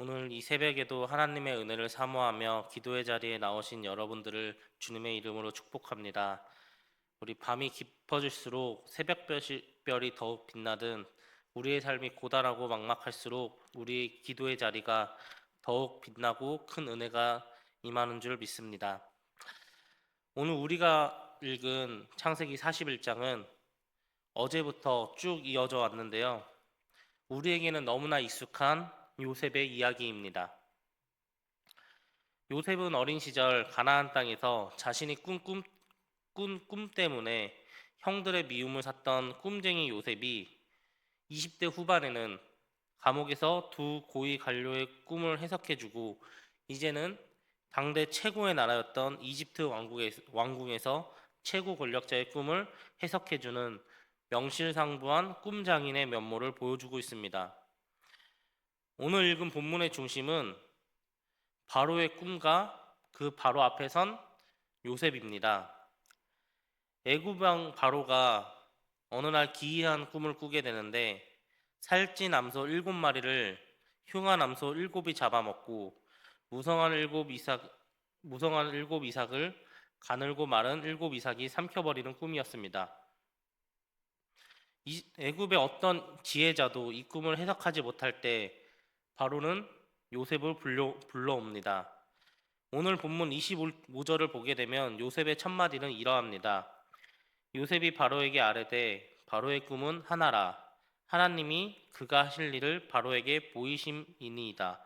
오늘 이 새벽에도 하나님의 은혜를 사모하며 기도의 자리에 나오신 여러분들을 주님의 이름으로 축복합니다. 우리 밤이 깊어질수록 새벽별이 더욱 빛나듯 우리의 삶이 고단하고 막막할수록 우리 기도의 자리가 더욱 빛나고 큰 은혜가 임하는 줄 믿습니다. 오늘 우리가 읽은 창세기 41장은 어제부터 쭉 이어져 왔는데요. 우리에게는 너무나 익숙한 요셉의 이야기입니다. 요셉은 어린 시절 가나안 땅에서 자신이 꾼 꿈 때문에 형들의 미움을 샀던 꿈쟁이 요셉이 20대 후반에는 감옥에서 두 고위 관료의 꿈을 해석해주고 이제는 당대 최고의 나라였던 이집트 왕궁에서 최고 권력자의 꿈을 해석해주는 명실상부한 꿈장인의 면모를 보여주고 있습니다. 오늘 읽은 본문의 중심은 바로의 꿈과 그 바로 앞에 선 요셉입니다. 애굽 왕 바로가 어느 날 기이한 꿈을 꾸게 되는데 살찐 암소 7마리를 흉한 암소 7이 잡아먹고 무성한 일곱 이삭을 가늘고 마른 7 이삭이 삼켜버리는 꿈이었습니다. 애굽의 어떤 지혜자도 이 꿈을 해석하지 못할 때 바로는 요셉을 불러옵니다. 오늘 본문 25절을 보게 되면 요셉의 첫마디는 이러합니다. 요셉이 바로에게 아뢰되 바로의 꿈은 하나라. 하나님이 그가 하실 일을 바로에게 보이심이니이다.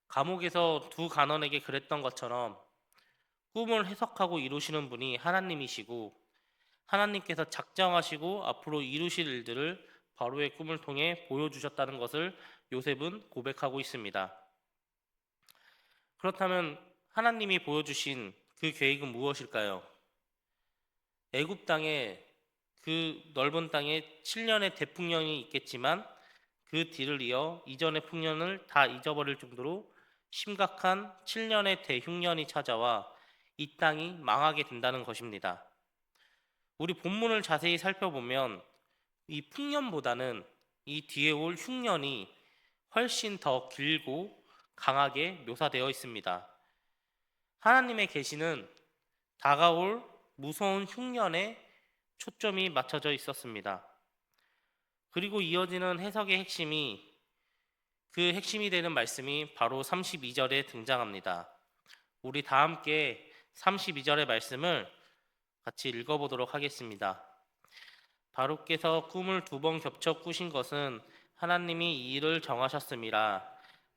감옥에서 두 간원에게 그랬던 것처럼 꿈을 해석하고 이루시는 분이 하나님이시고 하나님께서 작정하시고 앞으로 이루실 일들을 바로의 꿈을 통해 보여주셨다는 것을 요셉은 고백하고 있습니다. 그렇다면 하나님이 보여주신 그 계획은 무엇일까요? 애굽 땅에 그 넓은 땅에 7년의 대풍년이 있겠지만 그 뒤를 이어 이전의 풍년을 다 잊어버릴 정도로 심각한 7년의 대흉년이 찾아와 이 땅이 망하게 된다는 것입니다. 우리 본문을 자세히 살펴보면 이 풍년보다는 이 뒤에 올 흉년이 훨씬 더 길고 강하게 묘사되어 있습니다. 하나님의 계시는 다가올 무서운 흉년에 초점이 맞춰져 있었습니다. 그리고 이어지는 해석의 핵심이 되는 말씀이 바로 32절에 등장합니다. 우리 다 함께 32절의 말씀을 같이 읽어보도록 하겠습니다. 바로께서 꿈을 2번 겹쳐 꾸신 것은 하나님이 이 일을 정하셨음이라.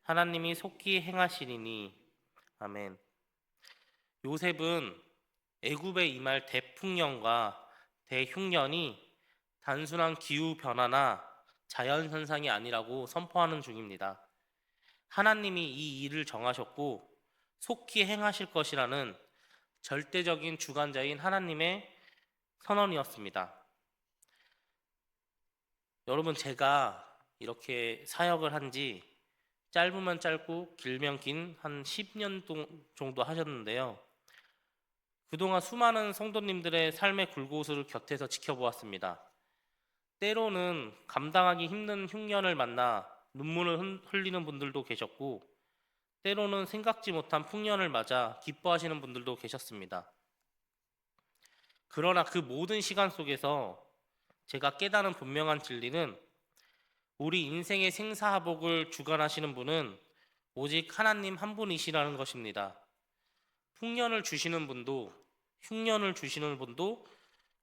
하나님이 속히 행하시리니. 아멘. 요셉은 애굽에 임할 대풍년과 대흉년이 단순한 기후 변화나 자연 현상이 아니라고 선포하는 중입니다. 하나님이 이 일을 정하셨고 속히 행하실 것이라는 절대적인 주관자인 하나님의 선언이었습니다. 여러분, 제가 이렇게 사역을 한지 짧으면 짧고 길면 긴 한 10년 정도 하셨는데요. 그동안 수많은 성도님들의 삶의 굴곡을 곁에서 지켜보았습니다. 때로는 감당하기 힘든 흉년을 만나 눈물을 흘리는 분들도 계셨고, 때로는 생각지 못한 풍년을 맞아 기뻐하시는 분들도 계셨습니다. 그러나 그 모든 시간 속에서 제가 깨달은 분명한 진리는 우리 인생의 생사화복을 주관하시는 분은 오직 하나님 한 분이시라는 것입니다. 풍년을 주시는 분도 흉년을 주시는 분도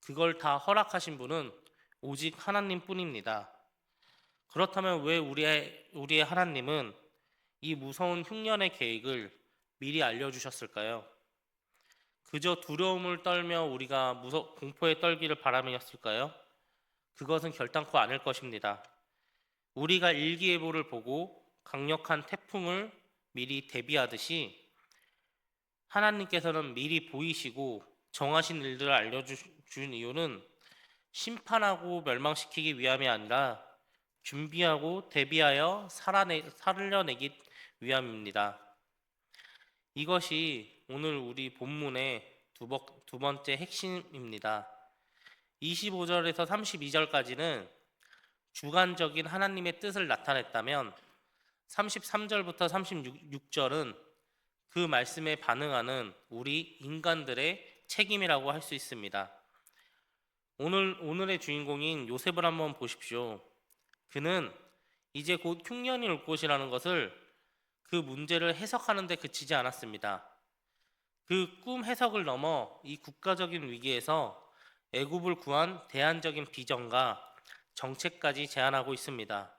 그걸 다 허락하신 분은 오직 하나님 뿐입니다. 그렇다면 왜 우리의 하나님은 이 무서운 흉년의 계획을 미리 알려주셨을까요? 그저 두려움을 떨며 우리가 공포에 떨기를 바람이었을까요? 그것은 결단코 아닐 것입니다. 우리가 일기예보를 보고 강력한 태풍을 미리 대비하듯이 하나님께서는 미리 보이시고 정하신 일들을 알려준 이유는 심판하고 멸망시키기 위함이 아니라 준비하고 대비하여 살려내기 위함입니다. 이것이 오늘 우리 본문의 두 번째 핵심입니다. 25절에서 32절까지는 주관적인 하나님의 뜻을 나타냈다면 33절부터 36절은 그 말씀에 반응하는 우리 인간들의 책임이라고 할 수 있습니다. 오늘의 주인공인 요셉을 한번 보십시오. 그는 이제 곧 흉년이 올 것이라는 것을 그 문제를 해석하는 데 그치지 않았습니다. 그 꿈 해석을 넘어 이 국가적인 위기에서 애굽을 구한 대안적인 비전과 정책까지 제안하고 있습니다.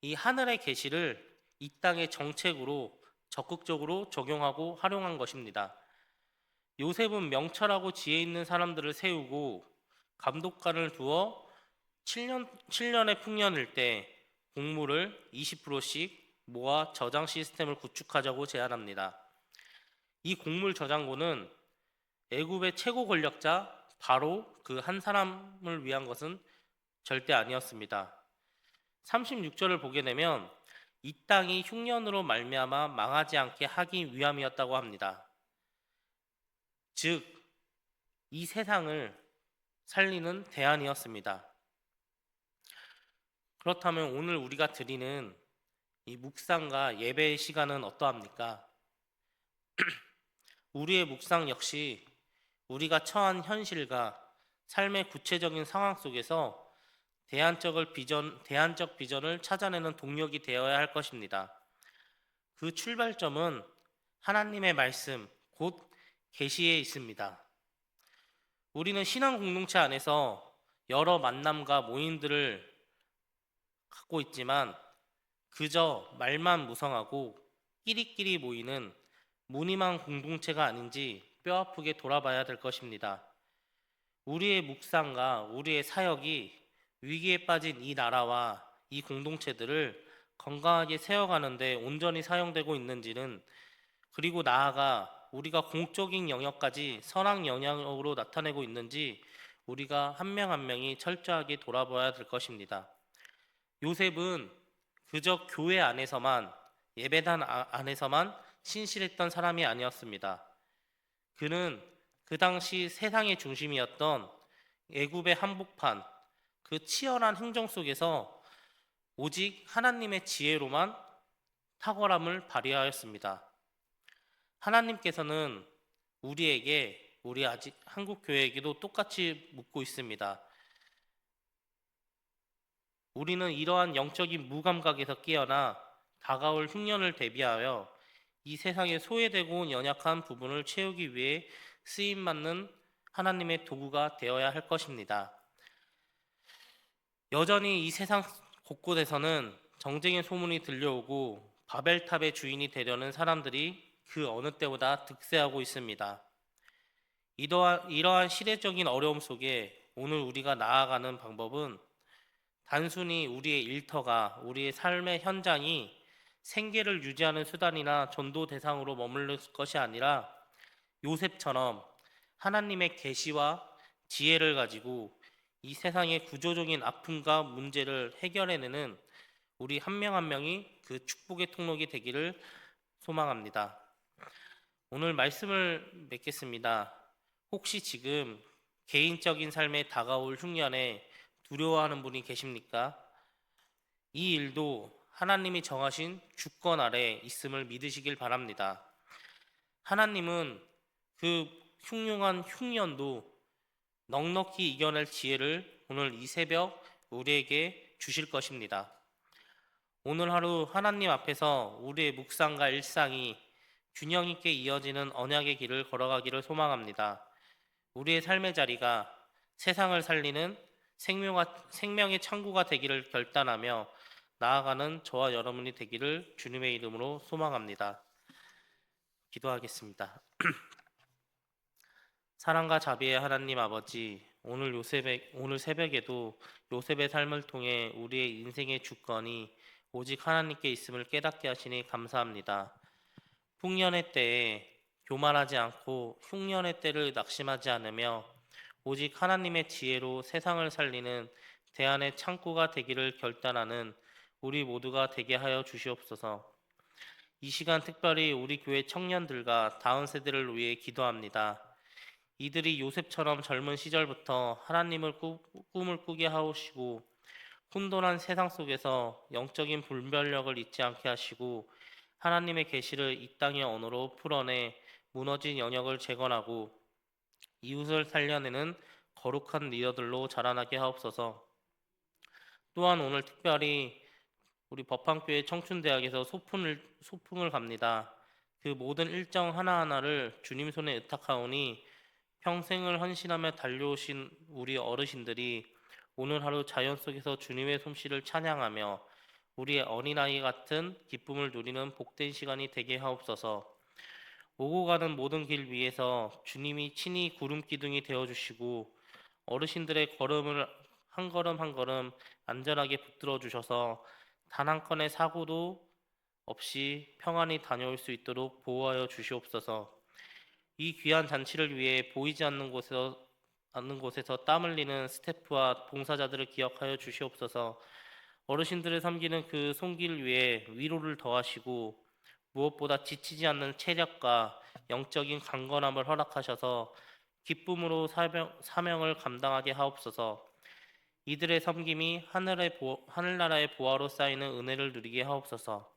이 하늘의 계시를 이 땅의 정책으로 적극적으로 적용하고 활용한 것입니다. 요셉은 명철하고 지혜 있는 사람들을 세우고 감독관을 두어 7년의 풍년일 때 곡물을 20%씩 모아 저장 시스템을 구축하자고 제안합니다. 이 곡물 저장고는 애굽의 최고 권력자 바로 그 한 사람을 위한 것은 절대 아니었습니다. 36절을 보게 되면 이 땅이 흉년으로 말미암아 망하지 않게 하기 위함이었다고 합니다. 즉, 이 세상을 살리는 대안이었습니다. 그렇다면 오늘 우리가 드리는 이 묵상과 예배의 시간은 어떠합니까? 우리의 묵상 역시 우리가 처한 현실과 삶의 구체적인 상황 속에서 대안적 비전을 찾아내는 동력이 되어야 할 것입니다. 그 출발점은 하나님의 말씀, 곧 계시에 있습니다. 우리는 신앙 공동체 안에서 여러 만남과 모임들을 갖고 있지만 그저 말만 무성하고 끼리끼리 모이는 무늬만 공동체가 아닌지 뼈아프게 돌아봐야 될 것입니다. 우리의 묵상과 우리의 사역이 위기에 빠진 이 나라와 이 공동체들을 건강하게 세워가는데 온전히 사용되고 있는지는, 그리고 나아가 우리가 공적인 영역까지 선악 영향으로 나타내고 있는지 우리가 한 명 한 명이 철저하게 돌아봐야 될 것입니다. 요셉은 그저 교회 안에서만, 예배단 안에서만 신실했던 사람이 아니었습니다. 그는 그 당시 세상의 중심이었던 애굽의 한복판, 그 치열한 행정 속에서 오직 하나님의 지혜로만 탁월함을 발휘하였습니다. 하나님께서는 우리 아직 한국 교회에게도 똑같이 묻고 있습니다. 우리는 이러한 영적인 무감각에서 깨어나 다가올 흉년을 대비하여 이 세상에 소외되고 연약한 부분을 채우기 위해 쓰임받는 하나님의 도구가 되어야 할 것입니다. 여전히 이 세상 곳곳에서는 정쟁의 소문이 들려오고 바벨탑의 주인이 되려는 사람들이 그 어느 때보다 득세하고 있습니다. 이러한 시대적인 어려움 속에 오늘 우리가 나아가는 방법은 단순히 우리의 일터가, 우리의 삶의 현장이 생계를 유지하는 수단이나 전도 대상으로 머무를 것이 아니라 요셉처럼 하나님의 계시와 지혜를 가지고 이 세상의 구조적인 아픔과 문제를 해결해내는 우리 한 명 한 명이 그 축복의 통로가 되기를 소망합니다. 오늘 말씀을 맺겠습니다. 혹시 지금 개인적인 삶에 다가올 흉년에 두려워하는 분이 계십니까? 이 일도 하나님이 정하신 주권 아래 있음을 믿으시길 바랍니다. 하나님은 그 흉흉한 흉년도 넉넉히 이겨낼 지혜를 오늘 이 새벽 우리에게 주실 것입니다. 오늘 하루 하나님 앞에서 우리의 묵상과 일상이 균형 있게 이어지는 언약의 길을 걸어가기를 소망합니다. 우리의 삶의 자리가 세상을 살리는 생명의 창구가 되기를 결단하며 나아가는 저와 여러분이 되기를 주님의 이름으로 소망합니다. 기도하겠습니다. 사랑과 자비의 하나님 아버지, 오늘 새벽에도 요셉의 삶을 통해 우리의 인생의 주권이 오직 하나님께 있음을 깨닫게 하시니 감사합니다. 풍년의 때에 교만하지 않고 흉년의 때를 낙심하지 않으며 오직 하나님의 지혜로 세상을 살리는 대안의 창구가 되기를 결단하는 우리 모두가 되게 하여 주시옵소서. 이 시간 특별히 우리 교회 청년들과 다음 세대를 위해 기도합니다. 이들이 요셉처럼 젊은 시절부터 하나님을 꿈을 꾸게 하시고 혼돈한 세상 속에서 영적인 분별력을 잊지 않게 하시고 하나님의 계시를 이 땅의 언어로 풀어내 무너진 영역을 재건하고 이웃을 살려내는 거룩한 리더들로 자라나게 하옵소서. 또한 오늘 특별히 우리 법학교회 청춘대학에서 소풍을 갑니다. 그 모든 일정 하나하나를 주님 손에 의탁하오니 평생을 헌신하며 달려오신 우리 어르신들이 오늘 하루 자연 속에서 주님의 솜씨를 찬양하며 우리의 어린아이 같은 기쁨을 누리는 복된 시간이 되게 하옵소서. 오고 가는 모든 길 위에서 주님이 친히 구름 기둥이 되어 주시고 어르신들의 걸음을 한 걸음 한 걸음 안전하게 붙들어 주셔서 단 한 건의 사고도 없이 평안히 다녀올 수 있도록 보호하여 주시옵소서. 이 귀한 잔치를 위해 보이지 않는 곳에서 땀 흘리는 스태프와 봉사자들을 기억하여 주시옵소서. 어르신들을 섬기는 그 손길 위에 위로를 더하시고 무엇보다 지치지 않는 체력과 영적인 강건함을 허락하셔서 기쁨으로 사명을 감당하게 하옵소서. 이들의 섬김이 하늘나라의 보화로 쌓이는 은혜를 누리게 하옵소서.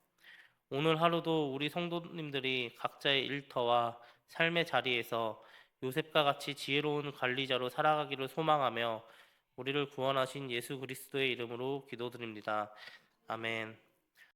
오늘 하루도 우리 성도님들이 각자의 일터와 삶의 자리에서 요셉과 같이 지혜로운 관리자로 살아가기를 소망하며 우리를 구원하신 예수 그리스도의 이름으로 기도드립니다. 아멘.